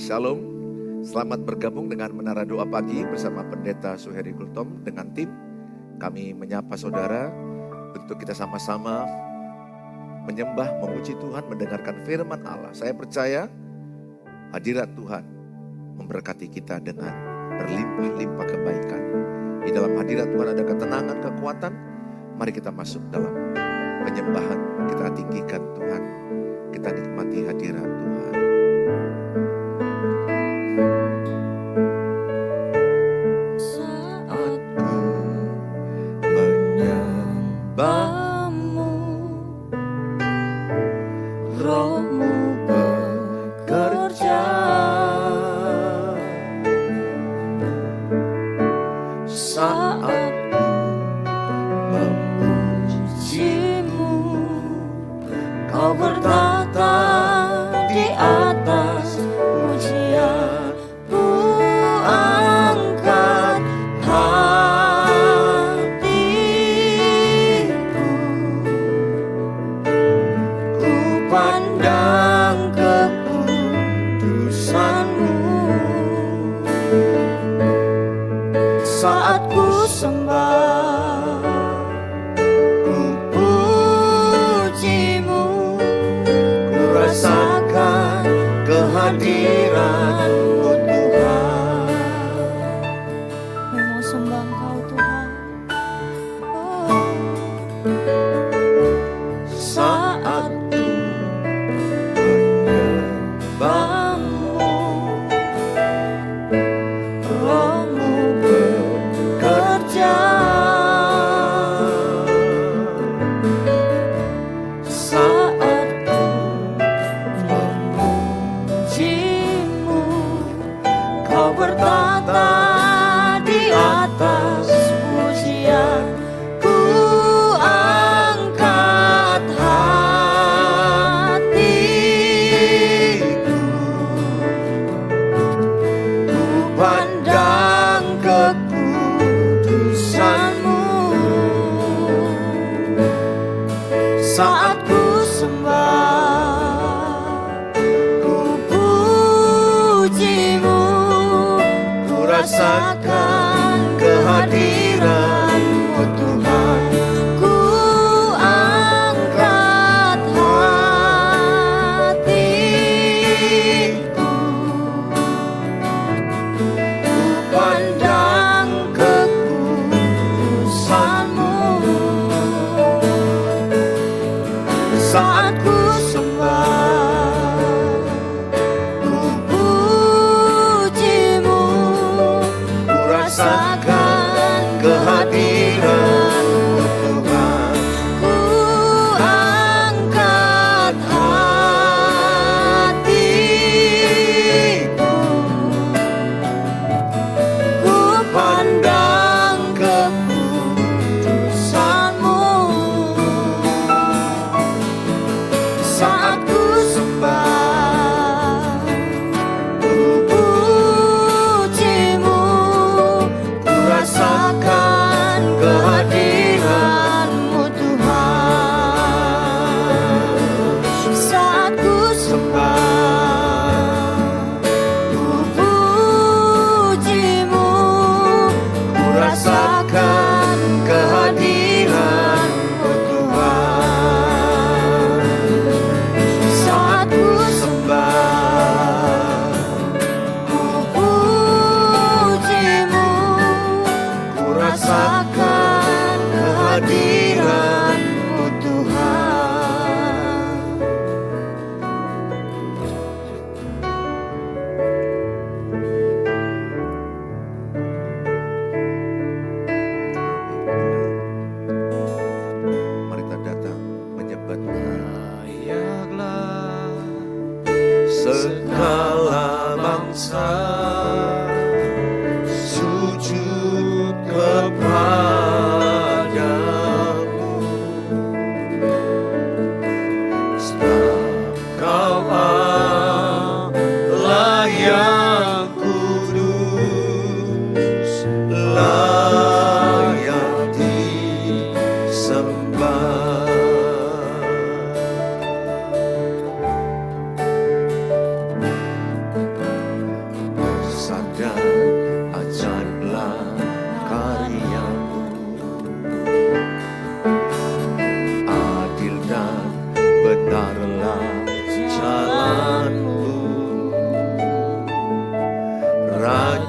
Shalom, selamat bergabung dengan Menara Doa Pagi bersama Pendeta Suheri Gultom dengan tim. Kami menyapa saudara untuk kita sama-sama menyembah, memuji Tuhan, mendengarkan firman Allah. Saya percaya hadirat Tuhan memberkati kita dengan berlimpah-limpah kebaikan. Di dalam hadirat Tuhan ada ketenangan, kekuatan. Mari kita masuk dalam penyembahan, kita tinggikan Tuhan, kita nikmati hadirat Tuhan.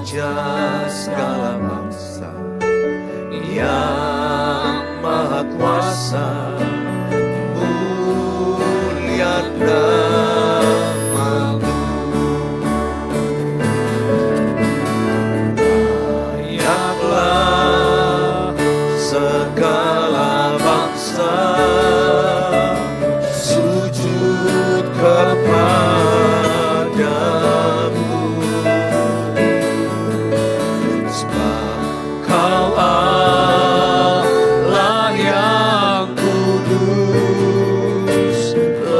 Raja segala bangsa yang maha kuasa, mulia namamu. Layaklah segala bangsa sujud kepadamu, sebab Kau Allah yang kudus,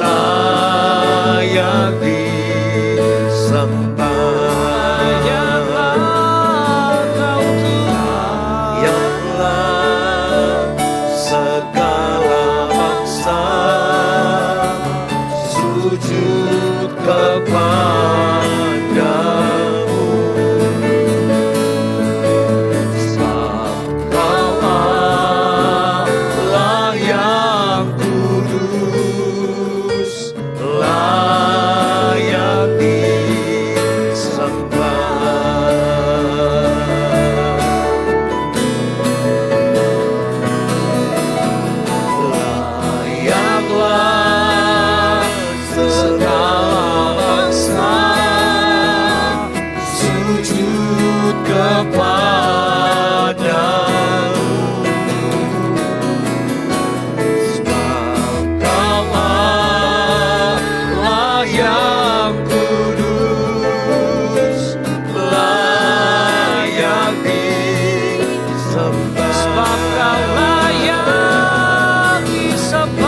layak disembah. Layaklah segala bangsa sujud kepadamu, sebab Kau Allah yang kudus, layak disembah. Layaklah segala bangsa sujud kepadamu, sebab Kau Allah yang kudus, layak disembah. Sebab Kau layak disembah.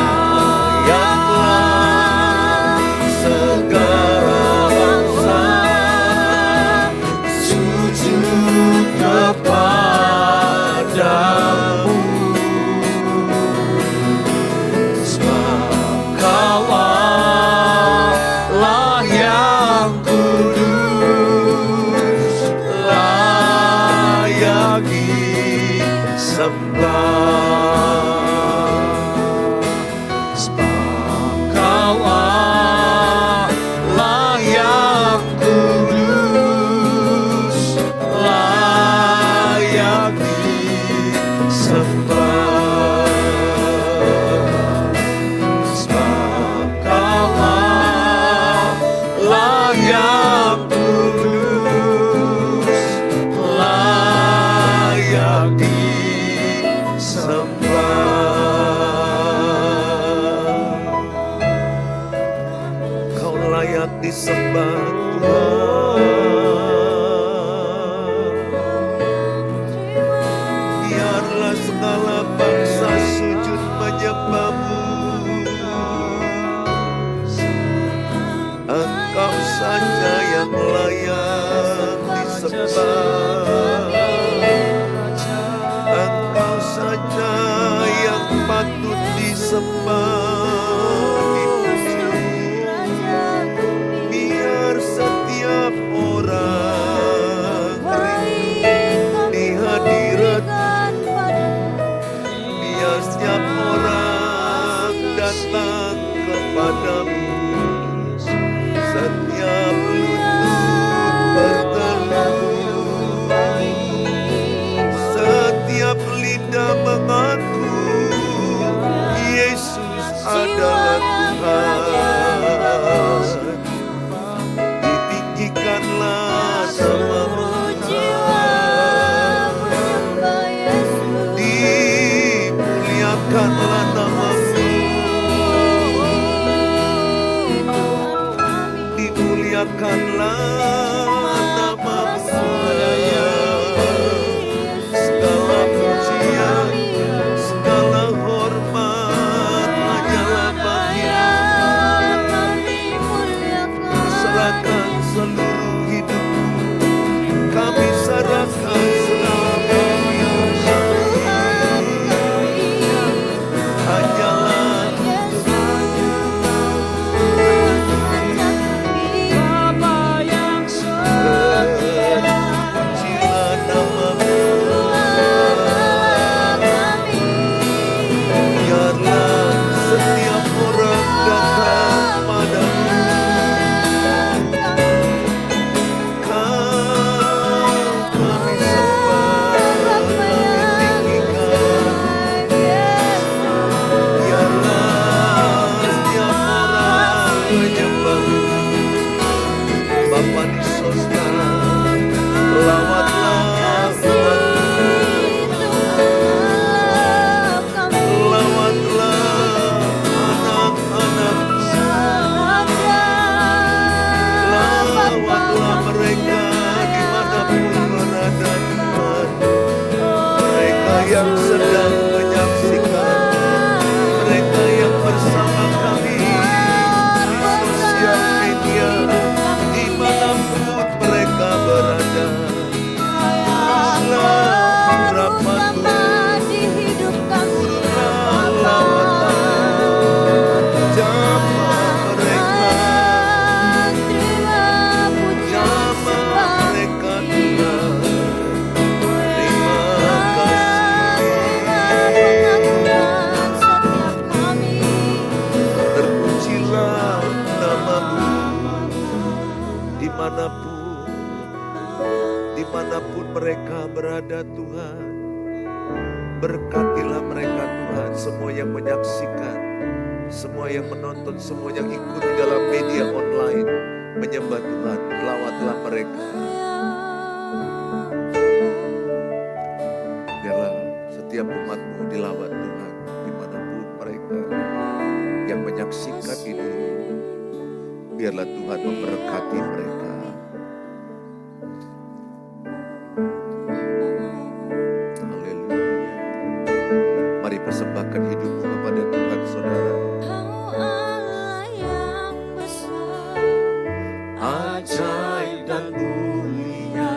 Layaklah segala bangsa sujud kepadamu, sebab Kau Allah yang kudus, layak disembah. Sebab Kau Allah yang kudus, layak disembah. Sebab Kau Allah yang kudus, layak disembah. Kau layak disembah, Tuhan. Biarlah segala bangsa sujud menyembah-Mu. Engkau saja yang layak disembah. Engkau saja yang patut disembah, dipuji. Biar setiap orang rindu di hadirat-Mu. Biar setiap orang datang kepadamu. Setiap lutut berteduh, setiap lidah mengaku Yesus adalah Tuhan. Ditinggikanlah nama-Mu, dimuliakanlah nama-Mu, dimuliakanlah nama-Mu. Segala pujian, segala hormat hanyalah bagi-Mu. Serahkan seluruh hidupku, kami serahkan selamanya. Hanyalah dimanapun mereka berada Tuhan. Berkatilah mereka Tuhan, semua yang menyaksikan, semua yang menonton, semua yang ikut di dalam media online menyembah Tuhan. Lawatlah mereka. Biarlah setiap umat-Mu dilawat Tuhan, dimanapun mereka yang menyaksikan ini. Biarlah Tuhan memberkati mereka. Persembahkan hidupmu kepada Tuhan, saudara. Kau Allah yang besar, Ajaib dan mulia,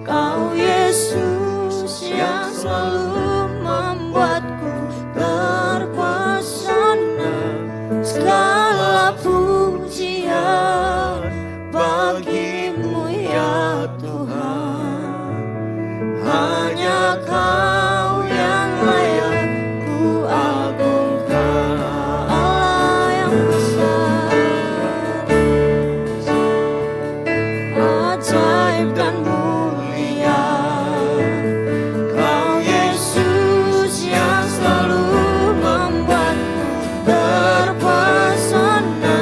Kau Yesus yang selalu membuatku terpesona. Segala pujian bagi-Mu ya Tuhan. Hanya Kau yang layak ku agungkan. Allah yang besar, ajaib dan mulia, Kau Yesus yang selalu membuatku terpesona.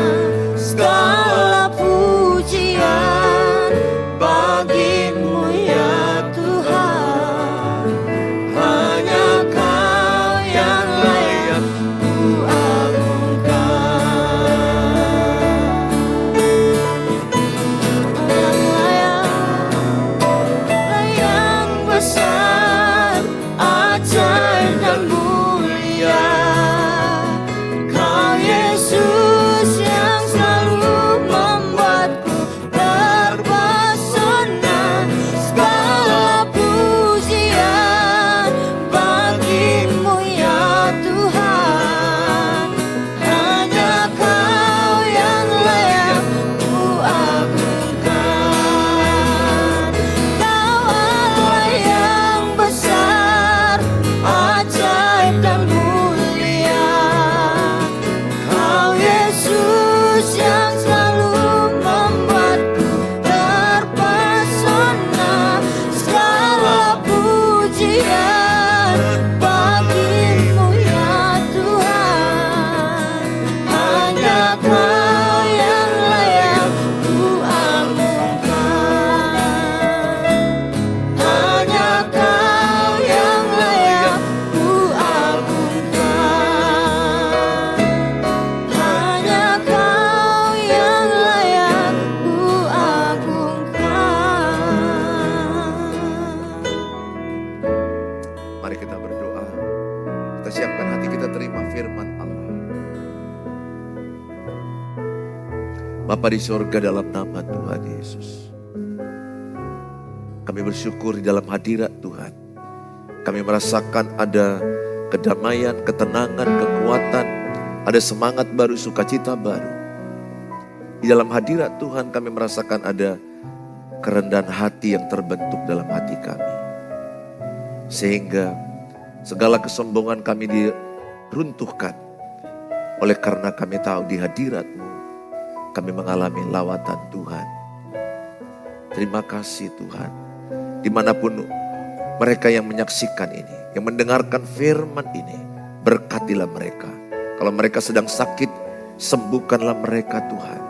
Segala pujian bagi-Mu ya Tuhan. Hanya Kau yang layak ku agungkan. Yang besar, ajaib dan mulia, Kau Yesus yang selalu membuatku terpesona. Segala pujian bagi-Mu ya Tuhan. Hanya Kau yang layak ku agungkan. Kau Allah yang besar, ajaib dan mulia, Kau Yesus yang selalu membuatku terpesona. Segala pujian bagi-Mu ya Tuhan. Hanya Kau yang layak ku agungkan. Hanya Kau yang layak ku agungkan. Hanya Kau yang layak ku agungkan. Mari kita berdoa. Kita siapkan hati kita terima firman Allah. Bapa di sorga, dalam nama Tuhan Yesus, kami bersyukur di dalam hadirat Tuhan. Kami merasakan ada kedamaian, ketenangan, kekuatan, ada semangat baru, sukacita baru. Di dalam hadirat Tuhan kami merasakan ada kerendahan hati yang terbentuk dalam hati kami. Sehingga segala kesombongan kami diruntuhkan. Oleh karena kami tahu di hadirat-Mu kami mengalami lawatan Tuhan. Terima kasih Tuhan. Dimanapun mereka yang menyaksikan ini, yang mendengarkan firman ini, berkatilah mereka. Kalau mereka sedang sakit, sembuhkanlah mereka Tuhan.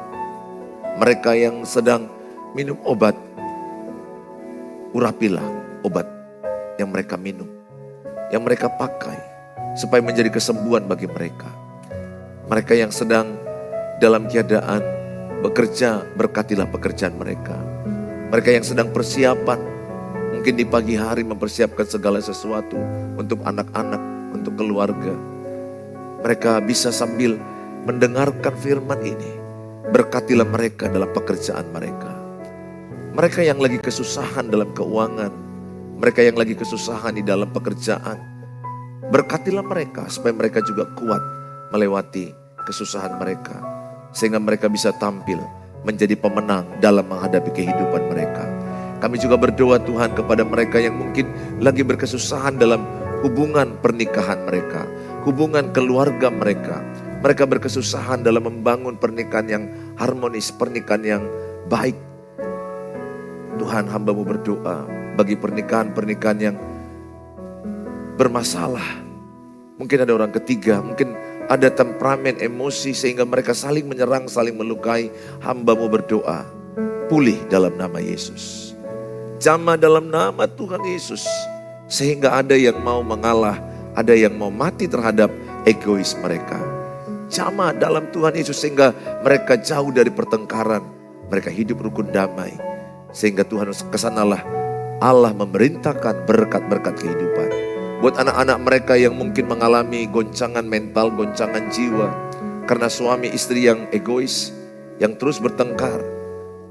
Mereka yang sedang minum obat, urapilah obat yang mereka minum, yang mereka pakai, supaya menjadi kesembuhan bagi mereka. Mereka yang sedang dalam keadaan bekerja, berkatilah pekerjaan mereka. Mereka yang sedang persiapan, mungkin di pagi hari mempersiapkan segala sesuatu untuk anak-anak, untuk keluarga. Mereka bisa sambil mendengarkan firman ini, berkatilah mereka dalam pekerjaan mereka. Mereka yang lagi kesusahan dalam keuangan, mereka yang lagi kesusahan di dalam pekerjaan, berkatilah mereka supaya mereka juga kuat melewati kesusahan mereka, sehingga mereka bisa tampil menjadi pemenang dalam menghadapi kehidupan mereka. Kami juga berdoa Tuhan kepada mereka yang mungkin lagi berkesusahan dalam hubungan pernikahan mereka, hubungan keluarga mereka. Mereka berkesusahan dalam membangun pernikahan yang harmonis, pernikahan yang baik. Tuhan, hamba-Mu berdoa bagi pernikahan-pernikahan yang bermasalah. Mungkin ada orang ketiga, mungkin ada temperamen, emosi sehingga mereka saling menyerang, saling melukai. Hamba-Mu berdoa, pulih dalam nama Yesus. Jamah dalam nama Tuhan Yesus. Sehingga ada yang mau mengalah, ada yang mau mati terhadap egois mereka. Jamah dalam Tuhan Yesus sehingga mereka jauh dari pertengkaran. Mereka hidup rukun damai. Sehingga Tuhan kesanalah Allah memerintahkan berkat-berkat kehidupan. Buat anak-anak mereka yang mungkin mengalami goncangan mental, goncangan jiwa. Karena suami istri yang egois, yang terus bertengkar.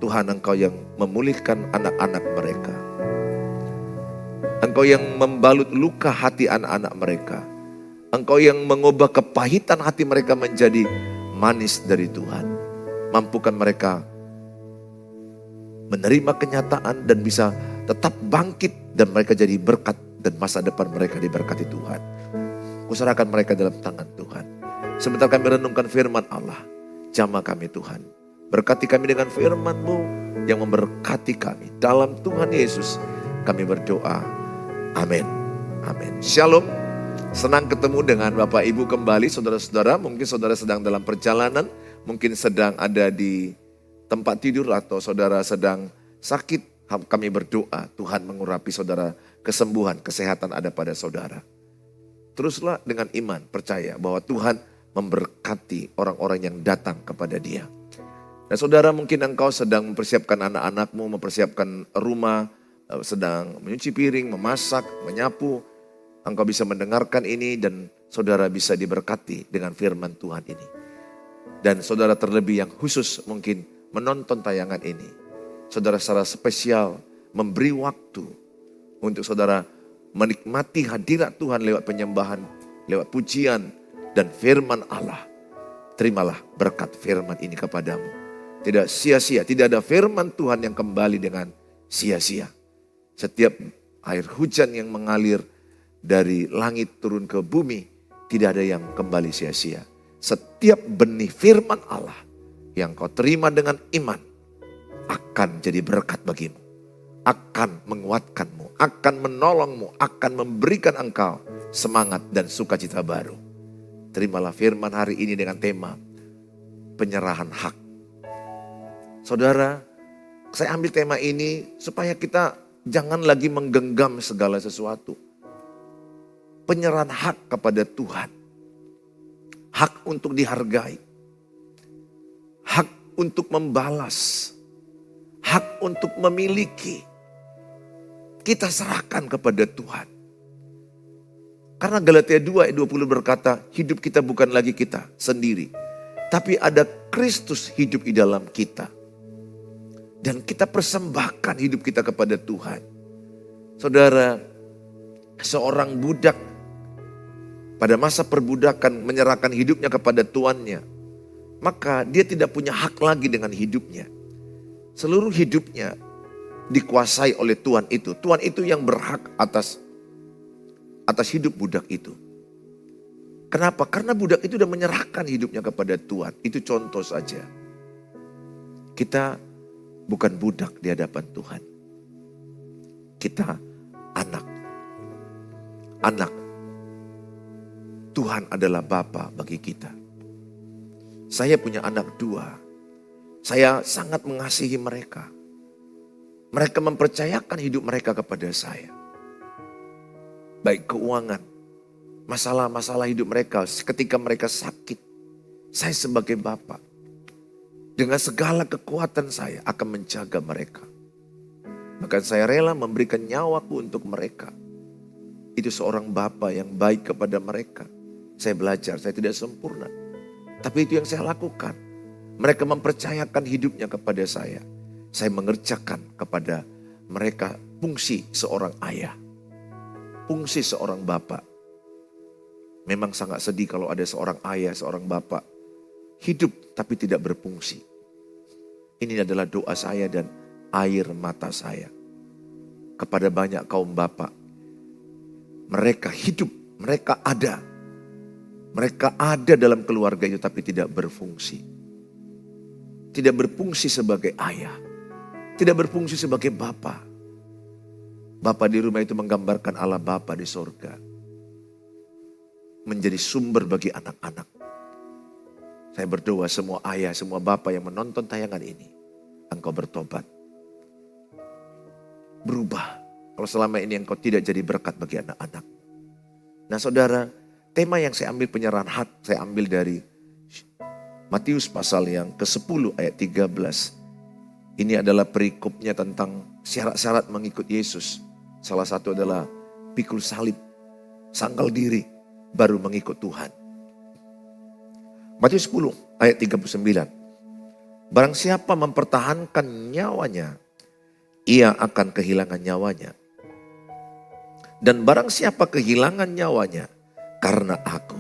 Tuhan, Engkau yang memulihkan anak-anak mereka. Engkau yang membalut luka hati anak-anak mereka. Engkau yang mengubah kepahitan hati mereka menjadi manis dari Tuhan. Mampukan mereka menerima kenyataan dan bisa tetap bangkit dan mereka jadi berkat dan masa depan mereka diberkati Tuhan. Kuserahkan mereka dalam tangan Tuhan. Sebentar kami renungkan firman Allah. Jamah kami Tuhan. Berkati kami dengan firman-Mu yang memberkati kami. Dalam Tuhan Yesus kami berdoa. Amin. Amin. Shalom. Senang ketemu dengan Bapak Ibu kembali, saudara-saudara. Mungkin saudara sedang dalam perjalanan, mungkin sedang ada di tempat tidur atau saudara sedang sakit. Kami berdoa Tuhan mengurapi saudara, kesembuhan, kesehatan ada pada saudara. Teruslah dengan iman, percaya bahwa Tuhan memberkati orang-orang yang datang kepada Dia. Dan saudara, mungkin engkau sedang mempersiapkan anak-anakmu, mempersiapkan rumah, sedang menyuci piring, memasak, menyapu. Engkau bisa mendengarkan ini dan saudara bisa diberkati dengan firman Tuhan ini. Dan saudara terlebih yang khusus mungkin menonton tayangan ini. Saudara secara spesial memberi waktu untuk saudara menikmati hadirat Tuhan lewat penyembahan, lewat pujian dan firman Allah. Terimalah berkat firman ini kepadamu. Tidak sia-sia, tidak ada firman Tuhan yang kembali dengan sia-sia. Setiap air hujan yang mengalir dari langit turun ke bumi, tidak ada yang kembali sia-sia. Setiap benih firman Allah yang kau terima dengan iman, akan jadi berkat bagimu. Akan menguatkanmu, akan menolongmu, akan memberikan engkau semangat dan sukacita baru. Terimalah firman hari ini dengan tema penyerahan hak. Saudara, saya ambil tema ini supaya kita jangan lagi menggenggam segala sesuatu. Penyerahan hak kepada Tuhan. Hak untuk dihargai. Hak untuk membalas. Hak untuk memiliki. Kita serahkan kepada Tuhan. Karena Galatia 2 ayat 20 berkata, hidup kita bukan lagi kita sendiri. Tapi ada Kristus hidup di dalam kita. Dan kita persembahkan hidup kita kepada Tuhan. Saudara, seorang budak pada masa perbudakan menyerahkan hidupnya kepada tuannya. Maka dia tidak punya hak lagi dengan hidupnya. Seluruh hidupnya dikuasai oleh Tuhan itu. Tuhan itu yang berhak atas hidup budak itu. Kenapa? Karena budak itu sudah menyerahkan hidupnya kepada Tuhan. Itu contoh saja. Kita bukan budak di hadapan Tuhan. Kita anak. Anak. Tuhan adalah Bapa bagi kita. Saya punya anak 2. Saya sangat mengasihi mereka. Mereka mempercayakan hidup mereka kepada saya. Baik keuangan, masalah-masalah hidup mereka ketika mereka sakit. Saya sebagai Bapa, dengan segala kekuatan saya akan menjaga mereka. Bahkan saya rela memberikan nyawaku untuk mereka. Itu seorang Bapa yang baik kepada mereka. Saya belajar, saya tidak sempurna. Tapi itu yang saya lakukan. Mereka mempercayakan hidupnya kepada saya. Saya mengerjakan kepada mereka fungsi seorang ayah. Fungsi seorang bapak. Memang sangat sedih kalau ada seorang ayah, seorang bapak. Hidup tapi tidak berfungsi. Ini adalah doa saya dan air mata saya. Kepada banyak kaum bapak. Mereka hidup, mereka ada. Mereka ada dalam keluarga itu tapi tidak berfungsi. Tidak berfungsi sebagai ayah. tidak berfungsi sebagai bapa. Bapa di rumah itu menggambarkan Allah Bapa di sorga. Menjadi sumber bagi anak-anak. Saya berdoa semua ayah, semua bapa yang menonton tayangan ini. Engkau bertobat. Berubah. Kalau selama ini engkau tidak jadi berkat bagi anak-anak. Nah saudara, tema yang saya ambil penyerahan hak, saya ambil dari Matius pasal yang ke-10 ayat 13. Ini adalah perikopnya tentang syarat-syarat mengikut Yesus. Salah satu adalah pikul salib, sangkal diri, baru mengikut Tuhan. Matius 10 ayat 39. Barang siapa mempertahankan nyawanya, ia akan kehilangan nyawanya. Dan barang siapa kehilangan nyawanya karena aku,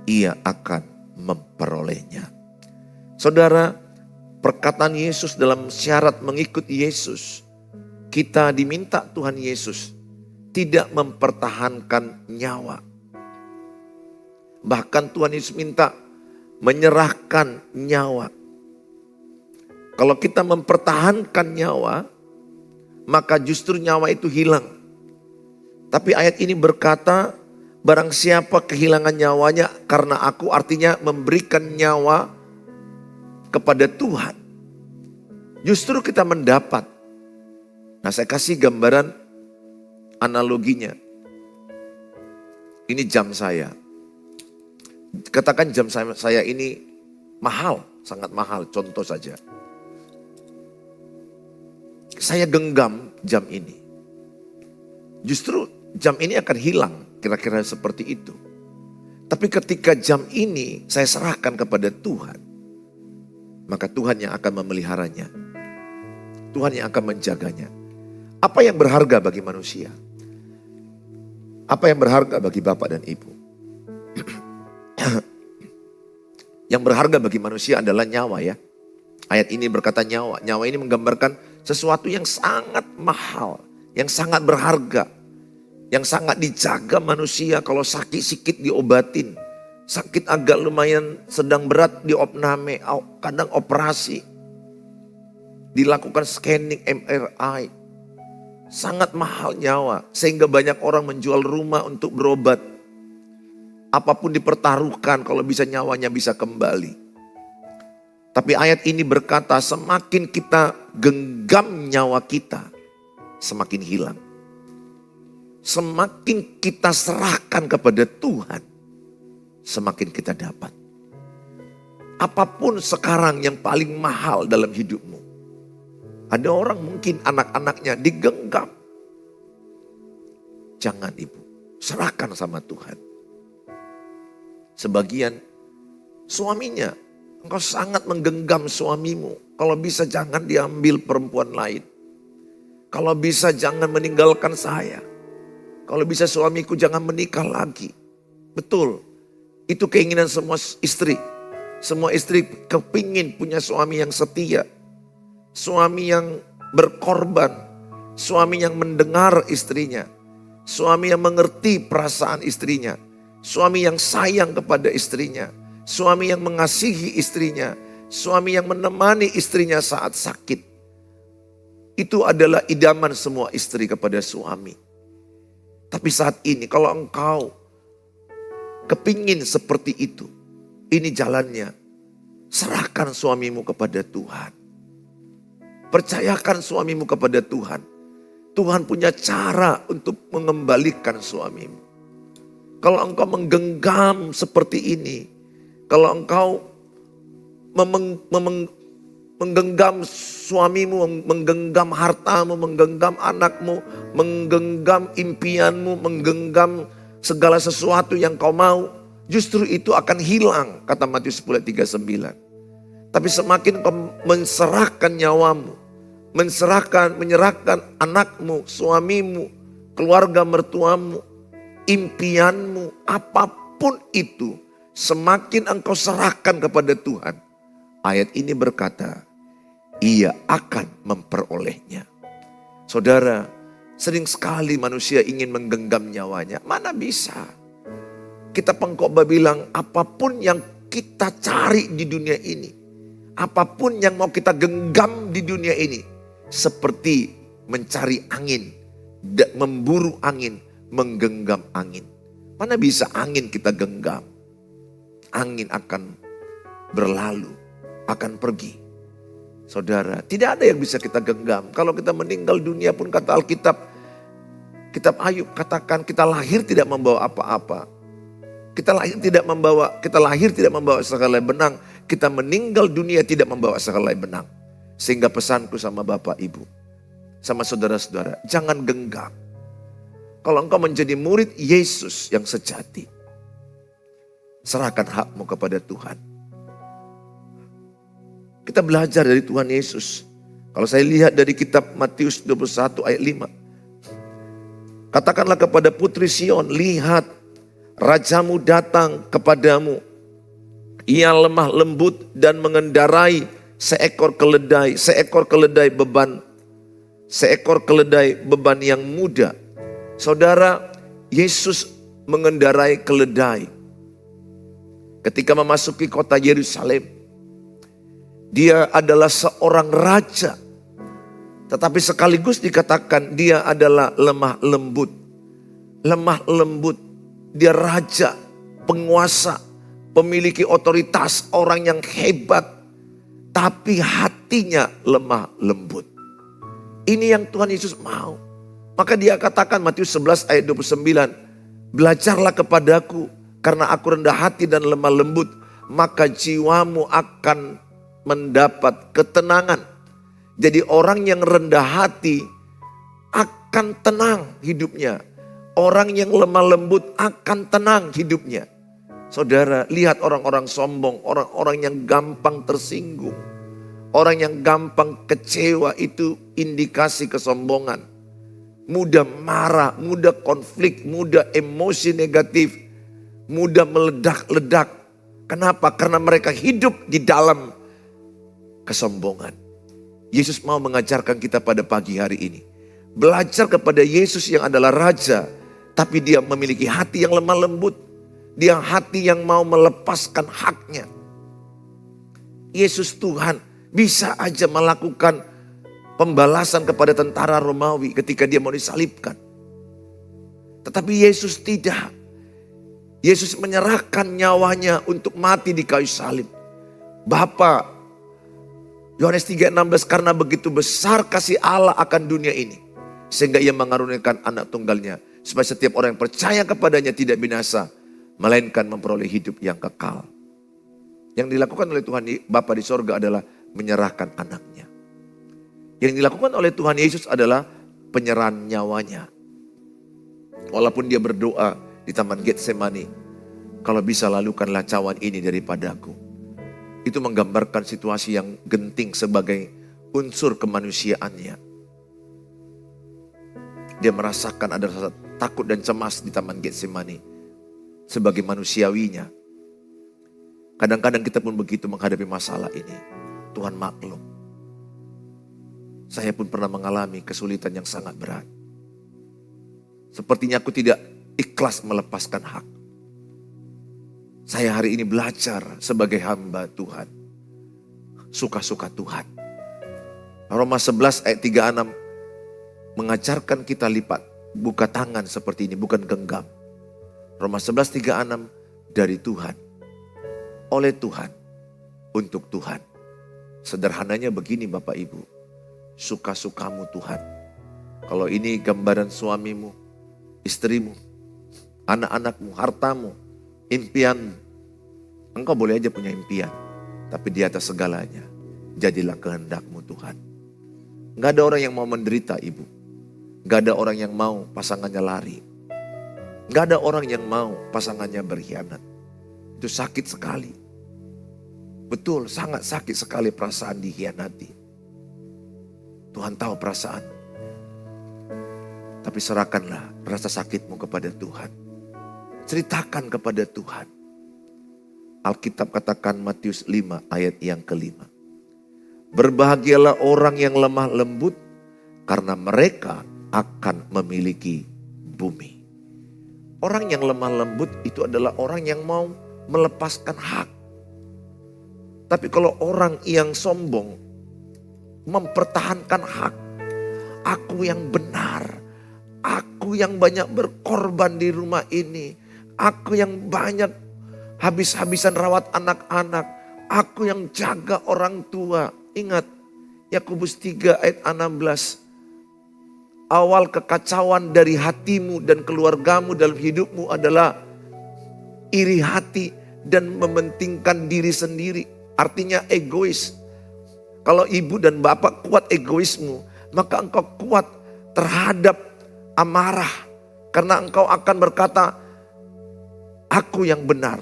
ia akan memperolehnya. Saudara, perkataan Yesus dalam syarat mengikut Yesus, kita diminta Tuhan Yesus tidak mempertahankan nyawa. Bahkan Tuhan Yesus minta menyerahkan nyawa. Kalau kita mempertahankan nyawa, maka justru nyawa itu hilang. Tapi ayat ini berkata, barang siapa kehilangan nyawanya karena aku, artinya memberikan nyawa kepada Tuhan. Justru kita mendapat. Nah saya kasih gambaran analoginya. Ini jam saya. Katakan jam saya ini mahal, sangat mahal. Contoh saja. Saya genggam jam ini. Justru jam ini akan hilang, kira-kira seperti itu. Tapi ketika jam ini saya serahkan kepada Tuhan, maka Tuhan yang akan memeliharanya. Tuhan yang akan menjaganya. Apa yang berharga bagi manusia? Apa yang berharga bagi bapak dan ibu? Yang berharga bagi manusia adalah nyawa ya. Ayat ini berkata nyawa. Nyawa ini menggambarkan sesuatu yang sangat mahal, yang sangat berharga, yang sangat dijaga manusia. Kalau sakit sikit diobatin, sakit agak lumayan sedang berat diopname, kadang operasi, dilakukan scanning MRI. Sangat mahal nyawa, sehingga banyak orang menjual rumah untuk berobat. Apapun dipertaruhkan kalau bisa nyawanya bisa kembali. Tapi ayat ini berkata semakin kita genggam nyawa kita, semakin hilang. Semakin kita serahkan kepada Tuhan, semakin kita dapat. Apapun sekarang yang paling mahal dalam hidupmu. Ada orang mungkin anak-anaknya digenggam. Jangan ibu, serahkan sama Tuhan. Sebagian suaminya, engkau sangat menggenggam suamimu. Kalau bisa jangan diambil perempuan lain. Kalau bisa jangan meninggalkan saya. Kalau bisa suamiku jangan menikah lagi. Betul, itu keinginan semua istri. Semua istri kepingin punya suami yang setia. Suami yang berkorban, suami yang mendengar istrinya, suami yang mengerti perasaan istrinya, suami yang sayang kepada istrinya, suami yang mengasihi istrinya, suami yang menemani istrinya saat sakit. Itu adalah idaman semua istri kepada suami. Tapi saat ini kalau engkau kepingin seperti itu, ini jalannya. Serahkan suamimu kepada Tuhan. Percayakan suamimu kepada Tuhan. Tuhan punya cara untuk mengembalikan suamimu. Kalau engkau menggenggam seperti ini, kalau engkau menggenggam suamimu, menggenggam hartamu, menggenggam anakmu, menggenggam impianmu, menggenggam segala sesuatu yang kau mau, justru itu akan hilang, kata Matius 10:39. Tapi semakin kau menserahkan nyawamu, menyerahkan anakmu, suamimu, keluarga mertuamu, impianmu, apapun itu, semakin engkau serahkan kepada Tuhan. Ayat ini berkata, ia akan memperolehnya. Saudara, sering sekali manusia ingin menggenggam nyawanya. Mana bisa? Kita pengkhotbah bilang, apapun yang kita cari di dunia ini, apapun yang mau kita genggam di dunia ini, seperti mencari angin, memburu angin, menggenggam angin. Mana bisa angin kita genggam? Angin akan berlalu, akan pergi. Saudara, tidak ada yang bisa kita genggam. Kalau kita meninggal dunia pun kata Alkitab, kitab Ayub katakan kita lahir tidak membawa apa-apa. Kita lahir tidak membawa sehelai benang. Kita meninggal dunia tidak membawa sehelai benang. Sehingga pesanku sama Bapak Ibu, sama saudara-saudara, jangan genggam. Kalau engkau menjadi murid Yesus yang sejati, serahkan hakmu kepada Tuhan. Kita belajar dari Tuhan Yesus. Kalau saya lihat dari kitab Matius 21 ayat 5. Katakanlah kepada putri Sion, lihat rajamu datang kepadamu. Ia lemah lembut dan mengendarai seekor keledai beban yang muda. Saudara, Yesus mengendarai keledai. Ketika memasuki kota Yerusalem, dia adalah seorang raja. Tetapi sekaligus dikatakan dia adalah lemah lembut. Lemah lembut, dia raja, penguasa, memiliki otoritas, orang yang hebat. Tapi hatinya lemah lembut. Ini yang Tuhan Yesus mau. Maka dia katakan Matius 11 ayat 29. Belajarlah kepadaku karena aku rendah hati dan lemah lembut. Maka jiwamu akan mendapat ketenangan. Jadi orang yang rendah hati akan tenang hidupnya. Orang yang lemah lembut akan tenang hidupnya. Saudara, lihat orang-orang sombong, orang-orang yang gampang tersinggung. Orang yang gampang kecewa itu indikasi kesombongan. Mudah marah, mudah konflik, mudah emosi negatif. Mudah meledak-ledak. Kenapa? Karena mereka hidup di dalam kesombongan. Yesus mau mengajarkan kita pada pagi hari ini. Belajar kepada Yesus yang adalah Raja. Tapi dia memiliki hati yang lemah lembut. Dia hati yang mau melepaskan haknya. Yesus Tuhan bisa aja melakukan pembalasan kepada tentara Romawi ketika dia mau disalibkan. Tetapi Yesus tidak. Yesus menyerahkan nyawanya untuk mati di kayu salib. Bapa, Yohanes 3:16, karena begitu besar kasih Allah akan dunia ini, sehingga ia mengaruniakan anak tunggalnya, supaya setiap orang yang percaya kepadanya tidak binasa, melainkan memperoleh hidup yang kekal. Yang dilakukan oleh Tuhan Bapa di sorga adalah menyerahkan anaknya. Yang dilakukan oleh Tuhan Yesus adalah penyerahan nyawanya. Walaupun dia berdoa di Taman Getsemani, kalau bisa lalukanlah cawan ini daripadaku. Itu menggambarkan situasi yang genting sebagai unsur kemanusiaannya. Dia merasakan ada rasa takut dan cemas di Taman Getsemani sebagai manusiawinya. Kadang-kadang kita pun begitu menghadapi masalah ini. Tuhan maklum. Saya pun pernah mengalami kesulitan yang sangat berat. Sepertinya aku tidak ikhlas melepaskan hak. Saya hari ini belajar sebagai hamba Tuhan. Suka-suka Tuhan. Roma 11 ayat 36 mengajarkan kita lipat. Buka tangan seperti ini, bukan genggam. Roma 11:36 dari Tuhan. Oleh Tuhan. Untuk Tuhan. Sederhananya begini Bapak Ibu. Suka-sukamu Tuhan. Kalau ini gambaran suamimu, istrimu, anak-anakmu, hartamu, impian. Engkau boleh aja punya impian. Tapi di atas segalanya, jadilah kehendakmu Tuhan. Gak ada orang yang mau menderita ibu. Gak ada orang yang mau pasangannya lari. Gak ada orang yang mau pasangannya berkhianat. Itu sakit sekali. Betul, sangat sakit sekali perasaan dikhianati. Tuhan tahu perasaan. Tapi serahkanlah rasa sakitmu kepada Tuhan. Ceritakan kepada Tuhan. Alkitab katakan Matius 5 ayat yang kelima. Berbahagialah orang yang lemah lembut karena mereka akan memiliki bumi. Orang yang lemah lembut itu adalah orang yang mau melepaskan hak. Tapi kalau orang yang sombong, mempertahankan hak. Aku yang benar. Aku yang banyak berkorban di rumah ini. Aku yang banyak habis-habisan rawat anak-anak. Aku yang jaga orang tua. Ingat, Yakobus 3 ayat 16. Awal kekacauan dari hatimu dan keluargamu dalam hidupmu adalah iri hati dan mementingkan diri sendiri. Artinya egois. Kalau ibu dan bapak kuat egoismu, maka engkau kuat terhadap amarah. Karena engkau akan berkata, aku yang benar.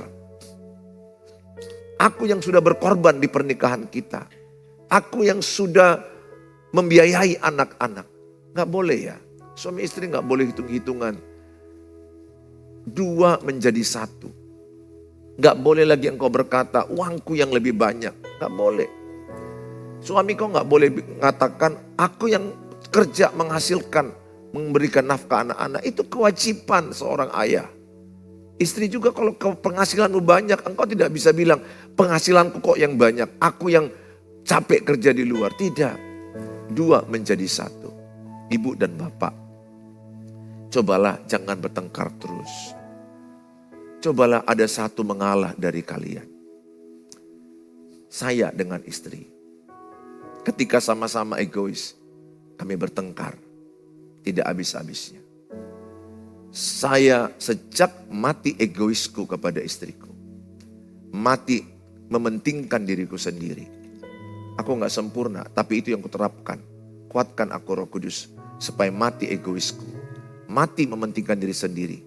Aku yang sudah berkorban di pernikahan kita. Aku yang sudah membiayai anak-anak. Gak boleh ya. Suami istri gak boleh hitung-hitungan. Dua menjadi satu. Gak boleh lagi engkau berkata, uangku yang lebih banyak. Gak boleh. Suami kau gak boleh mengatakan, aku yang kerja menghasilkan, memberikan nafkah anak-anak. Itu kewajiban seorang ayah. Istri juga kalau penghasilanmu banyak, engkau tidak bisa bilang, penghasilanku kok yang banyak, aku yang capek kerja di luar. Tidak. Dua menjadi satu. Ibu dan bapak. Cobalah jangan bertengkar terus. Cobalah ada satu mengalah dari kalian. Saya dengan istri. Ketika sama-sama egois, kami bertengkar. Tidak habis-habisnya. Saya sejak mati egoisku kepada istriku. Mati mementingkan diriku sendiri. Aku gak sempurna, tapi itu yang kuterapkan. Kuatkan aku Roh Kudus, supaya mati egoisku. Mati mementingkan diri sendiri.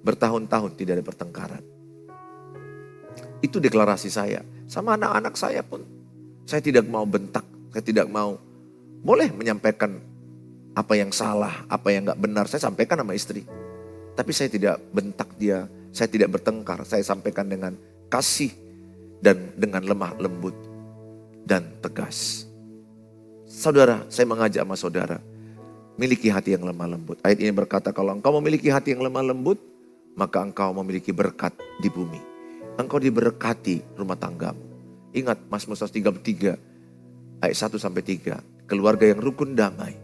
Bertahun-tahun tidak ada pertengkaran. Itu deklarasi saya. Sama anak-anak saya pun. Saya tidak mau bentak. Saya tidak mau. Boleh menyampaikan apa yang salah, apa yang gak benar. Saya sampaikan sama istri. Tapi saya tidak bentak dia. Saya tidak bertengkar. Saya sampaikan dengan kasih. Dan dengan lemah lembut. Dan tegas. Saudara, saya mengajak sama saudara. Miliki hati yang lemah lembut. Ayat ini berkata, kalau engkau memiliki hati yang lemah lembut, maka engkau memiliki berkat di bumi. Engkau diberkati rumah tanggamu. Ingat Mazmur 133 ayat 1-3. Keluarga yang rukun damai.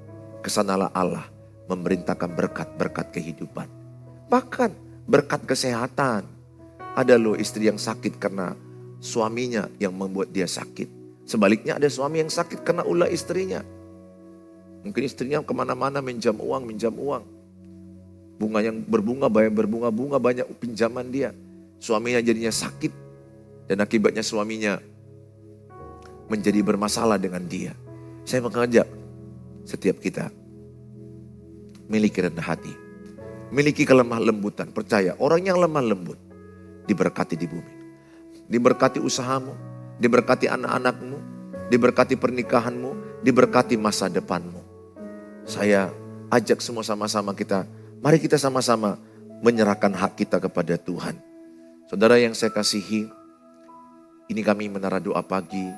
Kesanalah Allah memerintahkan berkat-berkat kehidupan. Bahkan berkat kesehatan. Ada loh istri yang sakit karena suaminya yang membuat dia sakit. Sebaliknya ada suami yang sakit karena ulah istrinya. Mungkin istrinya kemana-mana minjam uang. Bunga yang berbunga, berbunga-bunga banyak pinjaman dia. Suaminya jadinya sakit. Dan akibatnya suaminya menjadi bermasalah dengan dia. Saya mengajak setiap kita. Miliki rendah hati. Miliki kelemah lembutan. Percaya orang yang lemah lembut diberkati di bumi. Diberkati usahamu. Diberkati anak-anakmu. Diberkati pernikahanmu. Diberkati masa depanmu. Saya ajak semua sama-sama kita. Mari kita sama-sama menyerahkan hak kita kepada Tuhan. Saudara yang saya kasihi, ini kami menara doa pagi.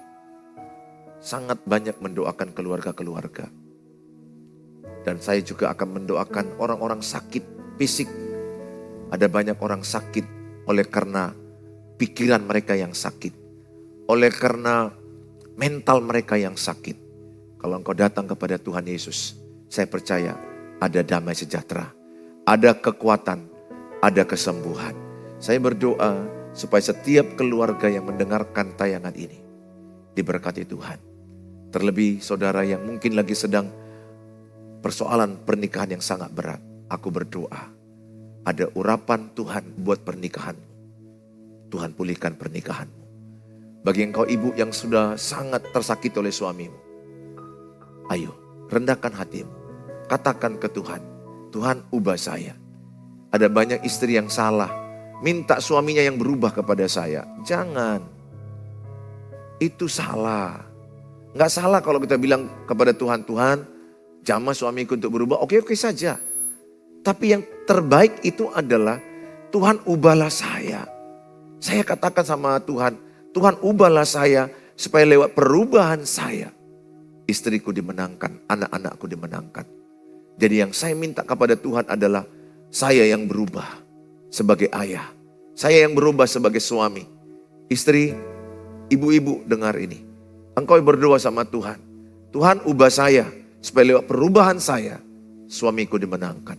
Sangat banyak mendoakan keluarga-keluarga. Dan saya juga akan mendoakan orang-orang sakit fisik. Ada banyak orang sakit oleh karena pikiran mereka yang sakit. Oleh karena mental mereka yang sakit. Kalau engkau datang kepada Tuhan Yesus, saya percaya ada damai sejahtera. Ada kekuatan, ada kesembuhan. Saya berdoa supaya setiap keluarga yang mendengarkan tayangan ini diberkati Tuhan. Terlebih saudara yang mungkin lagi sedang persoalan pernikahan yang sangat berat. Aku berdoa ada urapan Tuhan buat pernikahanmu. Tuhan pulihkan pernikahanmu. Bagi engkau ibu yang sudah sangat tersakiti oleh suamimu, ayo rendahkan hatimu. Katakan ke Tuhan, Tuhan ubah saya. Ada banyak istri yang salah. Minta suaminya yang berubah kepada saya. Jangan. Itu salah. Gak salah kalau kita bilang kepada Tuhan, Tuhan jamah suamiku untuk berubah. Oke saja. Tapi yang terbaik itu adalah Tuhan ubahlah saya. Saya katakan sama Tuhan, Tuhan ubahlah saya supaya lewat perubahan saya. Istriku dimenangkan, anak-anakku dimenangkan. Jadi yang saya minta kepada Tuhan adalah saya yang berubah sebagai ayah. Saya yang berubah sebagai suami. Istri, ibu-ibu dengar ini. Engkau berdoa sama Tuhan. Tuhan ubah saya, supaya lewat perubahan saya, suamiku dimenangkan.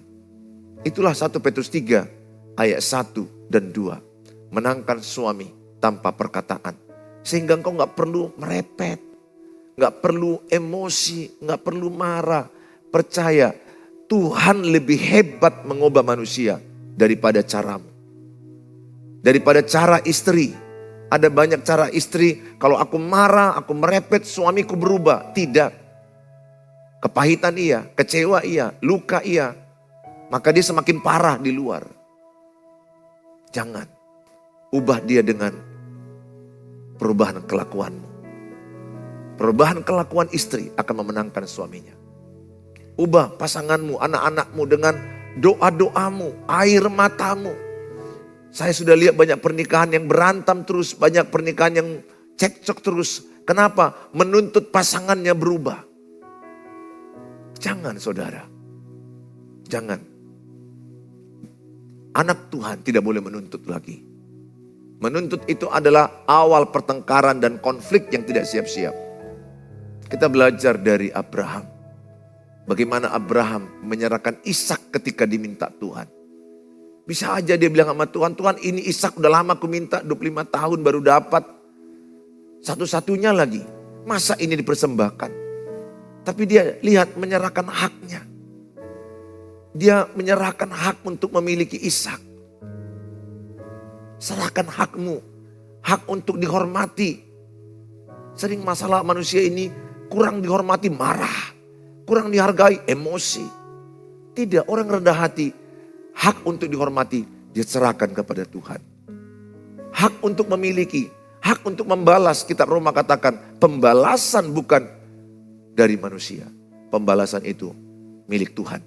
Itulah 1 Petrus 3 ayat 1 dan 2. Menangkan suami tanpa perkataan. Sehingga engkau gak perlu merepet, gak perlu emosi, gak perlu marah. Percaya, Tuhan lebih hebat mengubah manusia daripada caramu. Daripada cara istri. Ada banyak cara istri, kalau aku marah, aku merepet, suamiku berubah. Tidak. Kepahitan iya, kecewa iya, luka iya. Maka dia semakin parah di luar. Jangan. Ubah dia dengan perubahan kelakuanmu. Perubahan kelakuan istri akan memenangkan suaminya. Ubah pasanganmu, anak-anakmu dengan doa-doamu, air matamu. Saya sudah lihat banyak pernikahan yang berantem terus, banyak pernikahan yang cekcok terus. Kenapa? Menuntut pasangannya berubah. Jangan saudara. Jangan. Anak Tuhan tidak boleh menuntut lagi. Menuntut itu adalah awal pertengkaran dan konflik yang tidak siap-siap. Kita belajar dari Abraham. Bagaimana Abraham menyerahkan Ishak ketika diminta Tuhan. Bisa aja dia bilang sama Tuhan, Tuhan ini Ishak udah lama aku minta, 25 tahun baru dapat. Satu-satunya lagi, masa ini dipersembahkan. Tapi dia lihat menyerahkan haknya. Dia menyerahkan hak untuk memiliki Ishak. Serahkan hakmu, hak untuk dihormati. Sering masalah manusia ini kurang dihormati, marah. Kurang dihargai, emosi. Tidak, orang rendah hati. Hak untuk dihormati, dia serahkan kepada Tuhan. Hak untuk memiliki, hak untuk membalas. Kitab Roma katakan, pembalasan bukan dari manusia. Pembalasan itu milik Tuhan.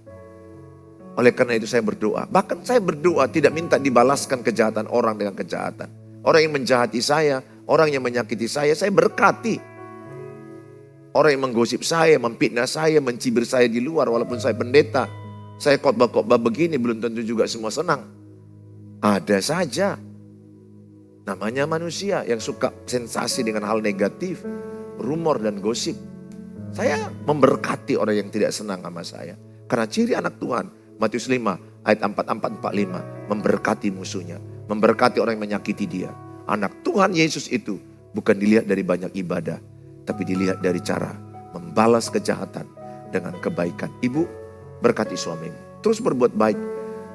Oleh karena itu saya berdoa. Bahkan saya berdoa tidak minta dibalaskan kejahatan orang dengan kejahatan. Orang yang menjahati saya, orang yang menyakiti saya berkati. Orang yang menggosip saya, memfitnah saya, mencibir saya di luar walaupun saya pendeta. Saya khotbah-khotbah begini belum tentu juga semua senang. Ada saja. Namanya manusia yang suka sensasi dengan hal negatif, rumor dan gosip. Saya memberkati orang yang tidak senang sama saya. Karena ciri anak Tuhan, Matius 5 ayat 44-45, memberkati musuhnya. Memberkati orang yang menyakiti dia. Anak Tuhan Yesus itu bukan dilihat dari banyak ibadah, tapi dilihat dari cara membalas kejahatan dengan kebaikan. Ibu, berkati suamimu. Terus berbuat baik.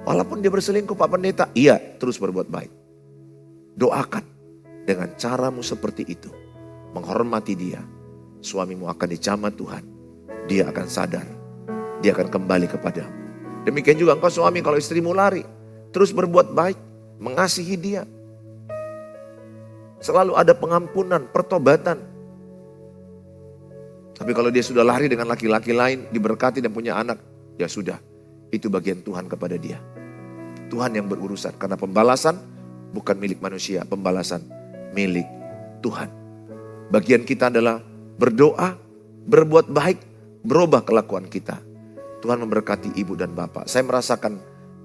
Walaupun dia berselingkuh Pak Pendeta. Iya, terus berbuat baik. Doakan dengan caramu seperti itu. Menghormati dia. Suamimu akan dijamah Tuhan. Dia akan sadar. Dia akan kembali kepadamu. Demikian juga engkau suami kalau istrimu lari. Terus berbuat baik. Mengasihi dia. Selalu ada pengampunan, pertobatan. Tapi kalau dia sudah lari dengan laki-laki lain, diberkati dan punya anak, ya sudah, itu bagian Tuhan kepada dia. Tuhan yang berurusan, karena pembalasan bukan milik manusia, pembalasan milik Tuhan. Bagian kita adalah berdoa, berbuat baik, berubah kelakuan kita. Tuhan memberkati ibu dan bapak. Saya merasakan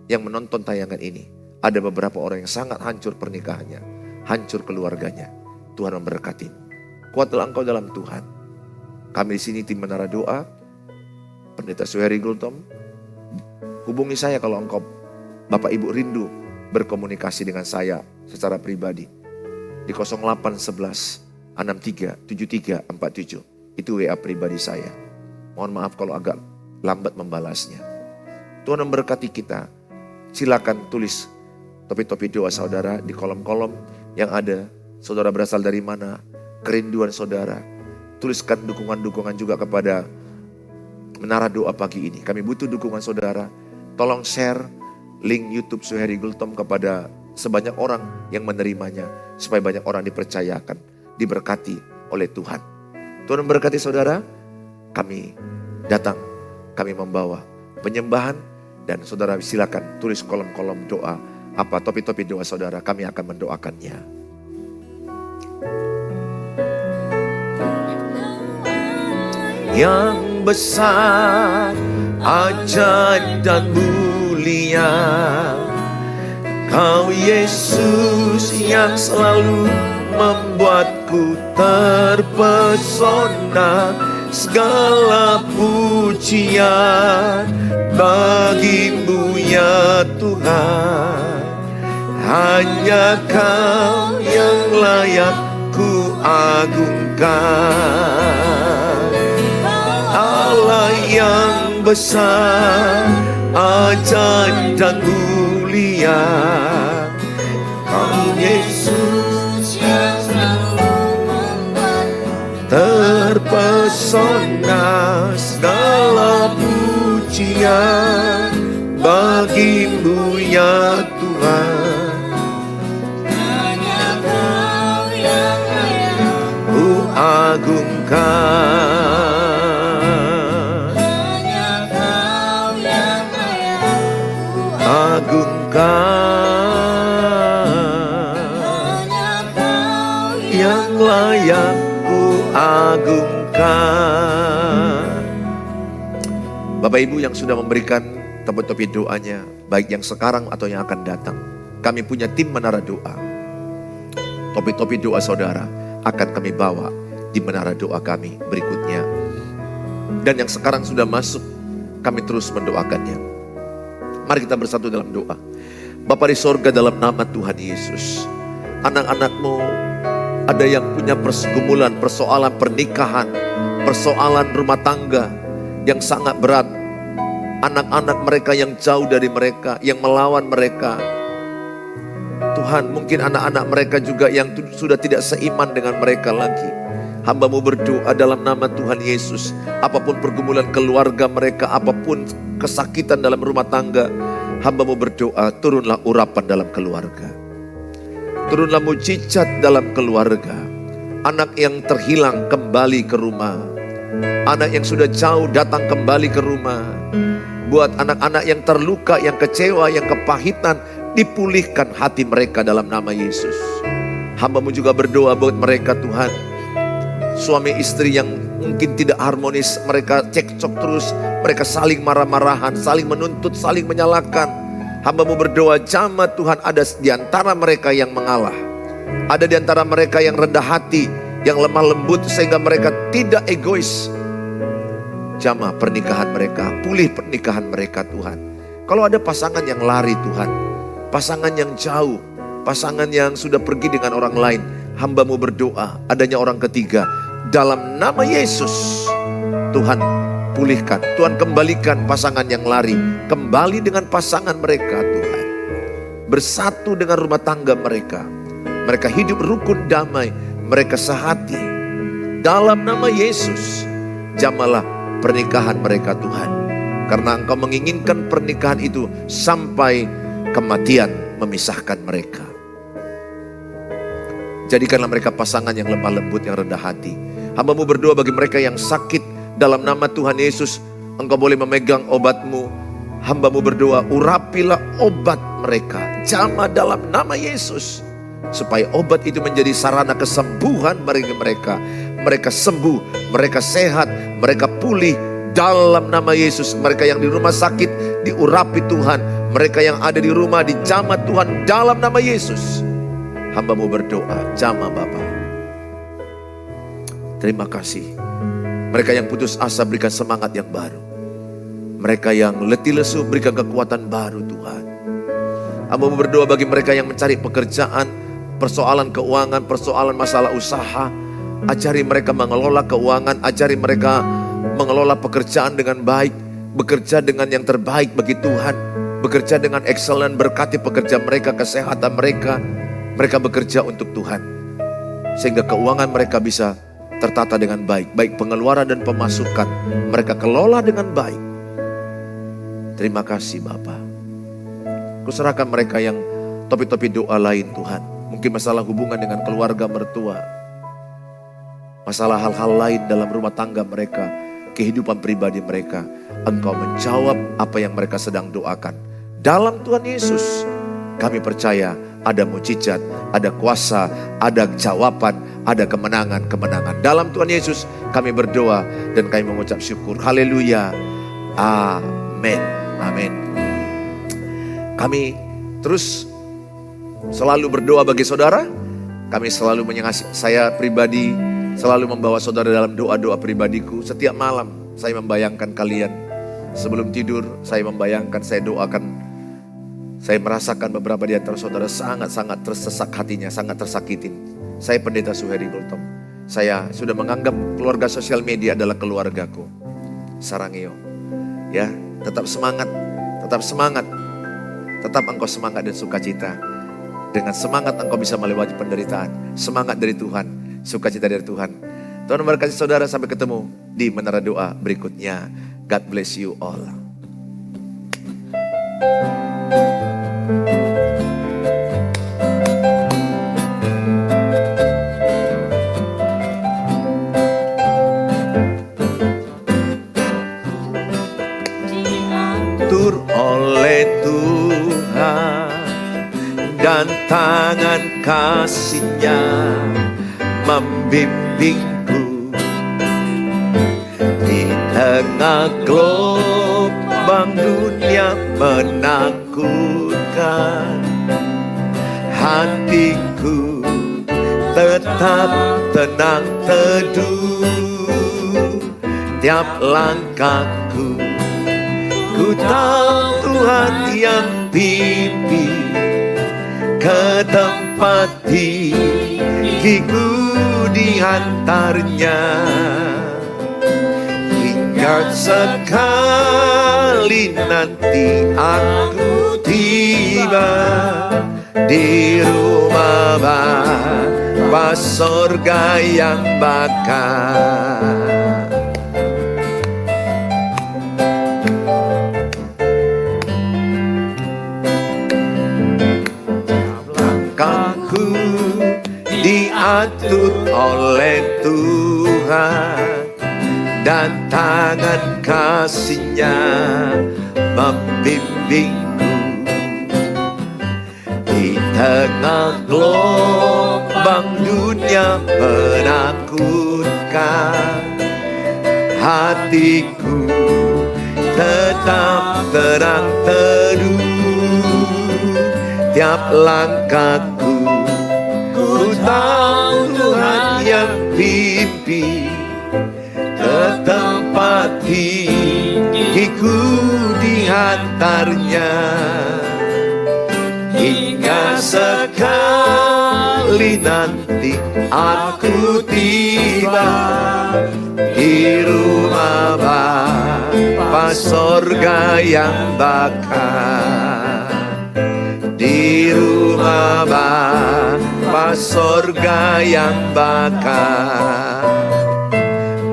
yang menonton tayangan ini, ada beberapa orang yang sangat hancur pernikahannya, hancur keluarganya. Tuhan memberkatimu. Kuatlah engkau dalam Tuhan. Kami di sini tim Menara Doa, Pendeta Suheri Gultom, hubungi saya kalau engkau Bapak Ibu rindu berkomunikasi dengan saya secara pribadi. Di 0811 63 73 47. Itu WA pribadi saya. Mohon maaf kalau agak lambat membalasnya. Tuhan memberkati kita. Silakan tulis topi-topi doa saudara di kolom-kolom yang ada. Saudara berasal dari mana? Kerinduan saudara. Tuliskan dukungan-dukungan juga kepada Menara Doa pagi ini. Kami butuh dukungan saudara. Tolong share link YouTube Suheri Gultom kepada sebanyak orang yang menerimanya. Supaya banyak orang dipercayakan, diberkati oleh Tuhan. Tuhan memberkati saudara. Kami datang, kami membawa penyembahan. Dan saudara silakan tulis kolom-kolom doa. Apa topi-topi doa saudara, kami akan mendoakannya. Yang besar, ajaib dan mulia, Kau Yesus yang selalu membuatku terpesona. segala pujian bagi-Mu ya Tuhan. Hanya Kau yang layak ku agungkan. Allah yang besar, ajaib dan mulia, Kau Yesus yang selalu membuat terpesona. Segala pujian bagi-Mu ya Tuhan. Hanya Kau yang layak ku agungkan. Hanya Kau yang layak ku agungkan. Hanya Kau yang layak ku agungkan. Bapak Ibu yang sudah memberikan topi-topi doanya, baik yang sekarang atau yang akan datang, kami punya tim menara doa. Topi-topi doa saudara akan kami bawa di menara doa kami berikutnya. Dan yang sekarang sudah masuk, kami terus mendoakannya. Mari kita bersatu dalam doa. Bapa di sorga, dalam nama Tuhan Yesus, anak-anak-Mu ada yang punya pergumulan, persoalan pernikahan, persoalan rumah tangga yang sangat berat. Anak-anak mereka yang jauh dari mereka, yang melawan mereka. Tuhan, mungkin anak-anak mereka juga yang sudah tidak seiman dengan mereka lagi. Hamba-Mu berdoa dalam nama Tuhan Yesus, apapun pergumulan keluarga mereka, apapun kesakitan dalam rumah tangga, Hamba-Mu berdoa, turunlah urapan dalam keluarga. Turunlah mujizat dalam keluarga. Anak yang terhilang kembali ke rumah. Anak yang sudah jauh datang kembali ke rumah. Buat anak-anak yang terluka, yang kecewa, yang kepahitan, dipulihkan hati mereka dalam nama Yesus. Hamba-Mu juga berdoa buat mereka Tuhan. Suami istri yang mungkin tidak harmonis, mereka cekcok terus, mereka saling marah-marahan, saling menuntut, saling menyalahkan. Hamba-Mu berdoa, jamah Tuhan ada di antara mereka yang mengalah. Ada di antara mereka yang rendah hati, yang lemah lembut sehingga mereka tidak egois. Jamah pernikahan mereka, pulih pernikahan mereka Tuhan. Kalau ada pasangan yang lari Tuhan, pasangan yang jauh, pasangan yang sudah pergi dengan orang lain, Hamba-Mu berdoa adanya orang ketiga. Dalam nama Yesus, Tuhan pulihkan, Tuhan kembalikan pasangan yang lari, kembali dengan pasangan mereka Tuhan. Bersatu dengan rumah tangga mereka, mereka hidup rukun damai, mereka sehati. Dalam nama Yesus, jamalah pernikahan mereka Tuhan. Karena Engkau menginginkan pernikahan itu sampai kematian memisahkan mereka. Jadikanlah mereka pasangan yang lemah lembut, yang rendah hati. Hamba-Mu berdoa bagi mereka yang sakit, dalam nama Tuhan Yesus, Engkau boleh memegang obat-Mu. Hamba-Mu berdoa, urapilah obat mereka. Jamah dalam nama Yesus. Supaya obat itu menjadi sarana kesembuhan bagi mereka. Mereka sembuh, mereka sehat, mereka pulih dalam nama Yesus. Mereka yang di rumah sakit diurapi Tuhan. Mereka yang ada di rumah dijamah Tuhan dalam nama Yesus. Hamba-Mu berdoa, jamah Bapa. Terima kasih. Mereka yang putus asa berikan semangat yang baru. Mereka yang letih lesu berikan kekuatan baru Tuhan. Hamba-Mu berdoa bagi mereka yang mencari pekerjaan, persoalan keuangan, persoalan masalah usaha. Ajari mereka mengelola keuangan, ajari mereka mengelola pekerjaan dengan baik, bekerja dengan yang terbaik bagi Tuhan, bekerja dengan excellent, berkati pekerja mereka, kesehatan mereka, mereka bekerja untuk Tuhan. Sehingga keuangan mereka bisa tertata dengan baik, baik pengeluaran dan pemasukan, mereka kelola dengan baik. Terima kasih Bapa. Kuserahkan mereka yang topi-topi doa lain Tuhan. Mungkin masalah hubungan dengan keluarga mertua, masalah hal-hal lain dalam rumah tangga mereka, kehidupan pribadi mereka. Engkau menjawab apa yang mereka sedang doakan. Dalam Tuhan Yesus, kami percaya ada mujizat, ada kuasa, ada jawaban, ada kemenangan-kemenangan. Dalam Tuhan Yesus kami berdoa dan kami mengucap syukur. Haleluya. Amin. Amin. Kami terus selalu berdoa bagi saudara. Kami selalu mengasihi, saya pribadi selalu membawa saudara dalam doa-doa pribadiku. Setiap malam saya membayangkan kalian. Sebelum tidur saya membayangkan, saya doakan. Saya merasakan beberapa di antara saudara sangat-sangat tersesak hatinya, sangat tersakitin. Saya Pendeta Suheri Gultom. Saya sudah menganggap keluarga sosial media adalah keluargaku. Sarangio. Ya, tetap semangat, tetap semangat. Tetap engkau semangat dan sukacita. Dengan semangat engkau bisa melewati penderitaan. Semangat dari Tuhan, sukacita dari Tuhan. Tuhan memberkati saudara, sampai ketemu di Menara Doa berikutnya. God bless you all. Diatur oleh Tuhan dan tangan kasih-Nya membimbingku di tengah gelombang dunia menakutkan. Hatiku tetap tenang teduh, tiap langkahku ku tahu Tuhan yang pimpin ke tempat gigiku diantarnya. Hingga sekali nanti aku tiba di rumah Bapa sorga yang bakar. Langkahku diatur oleh Tuhan dan tangan kasih-Nya membimbingku di tengah gelombang dunia menakutkan. Hatiku tetap terang teduh, tiap langkahku ku tahu Tuhan yang pimpin ke tempat gigiku diantarnya. Hingga sekali nanti aku tiba di rumah Bapa sorga yang bakar. Di rumah Bapa sorga yang bakar.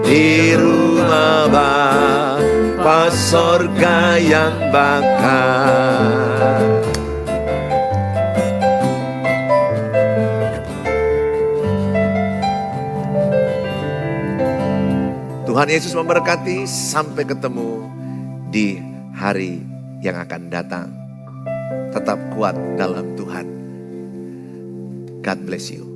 Di rumah Bapa sorga yang bakar. Tuhan Yesus memberkati, sampai ketemu di hari yang akan datang. Tetap kuat dalam Tuhan. God bless you.